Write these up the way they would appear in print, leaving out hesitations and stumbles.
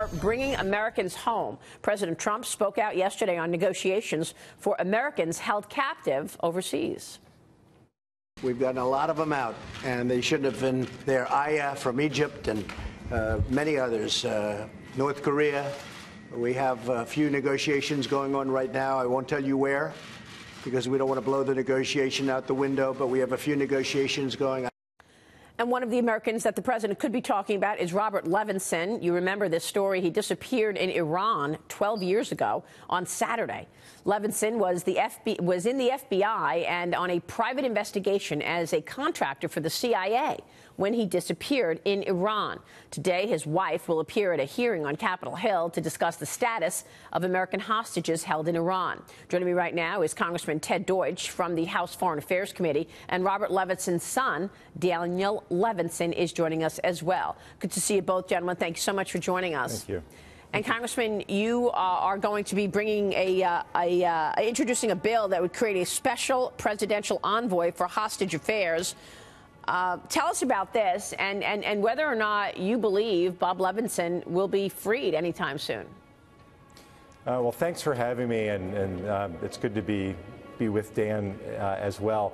for bringing Americans home. President Trump spoke out yesterday on negotiations for Americans held captive overseas. We've gotten a lot of them out, and they shouldn't have been there. Aya from Egypt and many others, North Korea. We have a few negotiations going on right now. I won't tell you where, because we don't want to blow the negotiation out the window, but we have a few negotiations going on. And one of the Americans that the president could be talking about is Robert Levinson. You remember this story. He disappeared in Iran 12 years ago on Saturday. Levinson was in the FBI and on a private investigation as a contractor for the CIA when he disappeared in Iran. Today, his wife will appear at a hearing on Capitol Hill to discuss the status of American hostages held in Iran. Joining me right now is Congressman Ted Deutch from the House Foreign Affairs Committee, and Robert Levinson's son, Daniel Levinson, is joining us as well. Good to see you both, gentlemen. Thank you so much for joining us. Thank you. And Congressman, you are going to be bringing introducing a bill that would create a special presidential envoy for hostage affairs. Tell us about this and whether or not you believe Bob Levinson will be freed anytime soon. Well, thanks for having me, and it's good to be with Dan as well.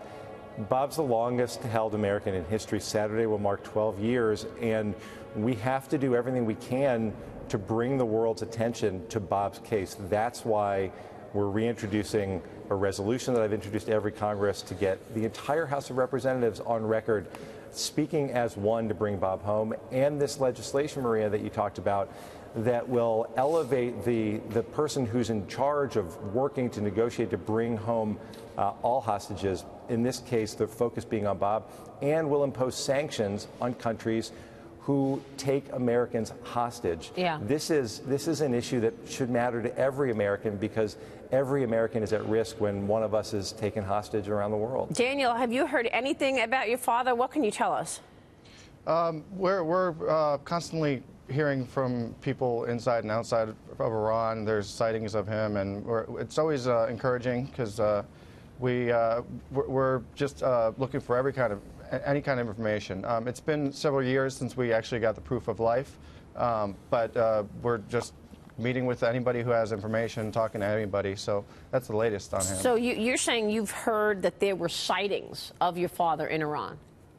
Bob's the longest held American in history. Saturday will mark 12 years, and we have to do everything we can to bring the world's attention to Bob's case. That's why we're reintroducing a resolution that I've introduced to every Congress to get the entire House of Representatives on record speaking as one to bring Bob home, and this legislation, Maria, that you talked about, that will elevate the person who's in charge of working to negotiate to bring home all hostages, in this case the focus being on Bob, and will impose sanctions on countries who take Americans hostage. Yeah. This is an issue that should matter to every American, because every American is at risk when one of us is taken hostage around the world. Daniel, have you heard anything about your father? What can you tell us? We're constantly hearing from people inside and outside of Iran. There's sightings of him, and it's always encouraging, because we're just looking for any kind of information. It's been several years since we actually got the proof of life, but we're just meeting with anybody who has information, talking to anybody. So that's the latest on him. So you're saying you've heard that there were sightings of your father in Iran?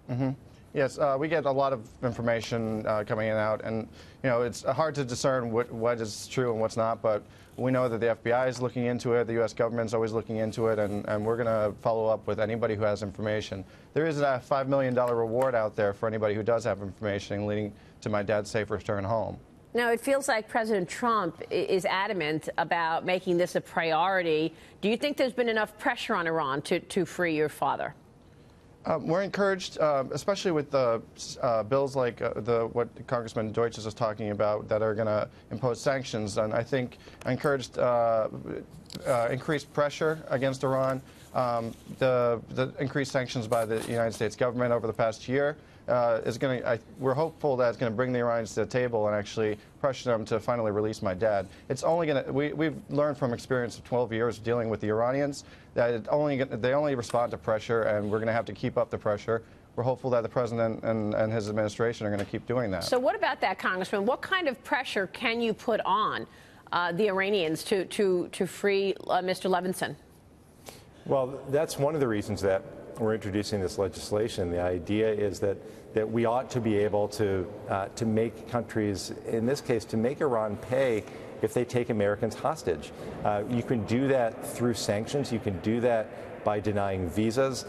Mm-hmm. Yes, we get a lot of information coming in and out, and it's hard to discern what is true and what's not, but we know that the FBI is looking into it, the U.S. government's always looking into it, and we're going to follow up with anybody who has information. There is a $5 million reward out there for anybody who does have information leading to my dad's safe return home. Now, it feels like President Trump is adamant about making this a priority. Do you think there's been enough pressure on Iran to free your father? We're encouraged, especially with the bills like what Congressman Deutch is talking about, that are going to impose sanctions. And I think encouraged increased pressure against Iran. The increased sanctions by the United States government over the past year is going to. We're hopeful that it's going to bring the Iranians to the table and actually pressure them to finally release my dad. It's only going to. We've learned from experience of 12 years dealing with the Iranians that they only respond to pressure, and we're going to have to keep up the pressure. We're hopeful that the president and his administration are going to keep doing that. So what about that, Congressman? What kind of pressure can you put on the Iranians to free Mr. Levinson? Well, that's one of the reasons that we're introducing this legislation. The idea is that we ought to be able to make countries, in this case, to make Iran pay if they take Americans hostage. You can do that through sanctions. You can do that by denying visas.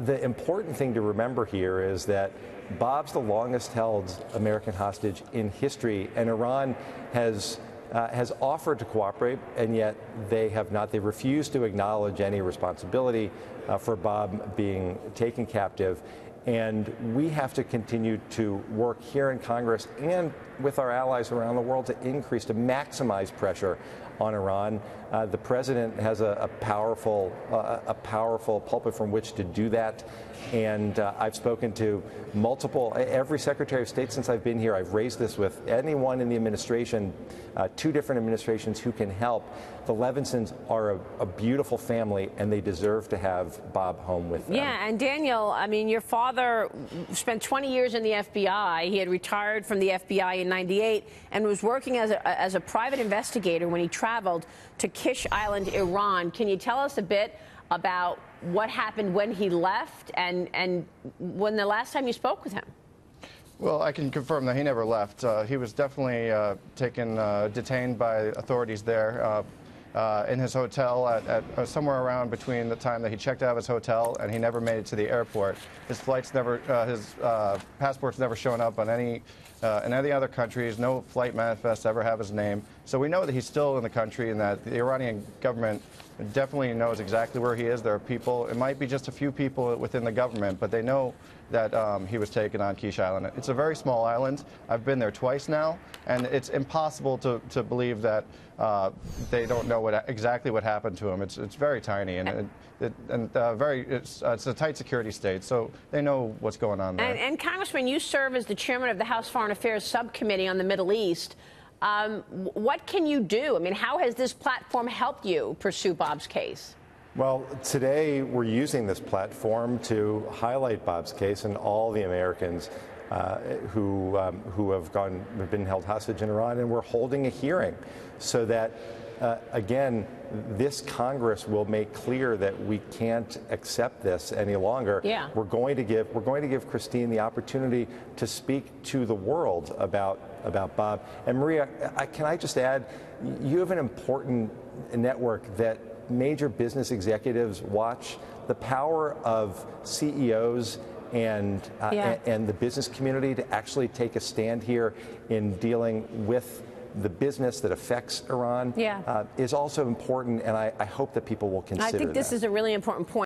The important thing to remember here is that Bob's the longest held American hostage in history, and Iran has offered to cooperate, and yet they have not. They refused to acknowledge any responsibility for Bob being taken captive. And we have to continue to work here in Congress and with our allies around the world to maximize pressure on Iran. The president has a powerful pulpit from which to do that. And I've spoken to every Secretary of State since I've been here. I've raised this with anyone in the administration, 2 different administrations who can help. The Levinsons are a beautiful family, and they deserve to have Bob home with them. Yeah, and Daniel, I mean, your father spent 20 years in the FBI. He had retired from the FBI in in '98 and was working as a private investigator when he traveled to Kish Island, Iran. Can you tell us a bit about what happened when he left and when the last time you spoke with him? Well, I can confirm that he never left. He was definitely detained by authorities there in his hotel at somewhere around between the time that he checked out of his hotel and he never made it to the airport. His passport's never shown up on any in any other countries. No flight manifests ever have his name. So we know that he's still in the country and that the Iranian government definitely knows exactly where he is. There are people, it might be just a few people within the government, but they know that he was taken on Kish Island. It's a very small island. I've been there twice now, and it's impossible to believe that they don't know exactly what happened to him. It's very tiny, and it's a tight security state, so they know what's going on there. And Congressman, you serve as the chairman of the House Foreign Affairs Subcommittee on the Middle East. What can you do? I mean, how has this platform helped you pursue Bob's case? Well, today we're using this platform to highlight Bob's case and all the Americans who have been held hostage in Iran, and we're holding a hearing so that again, this Congress will make clear that we can't accept this any longer. Yeah. We're going to give Christine the opportunity to speak to the world about Bob. And Maria, can I just add, you have an important network that major business executives watch. The power of CEOs and the business community to actually take a stand here in dealing with the business that affects Iran is also important, and I hope that people will consider that. I think this is a really important point.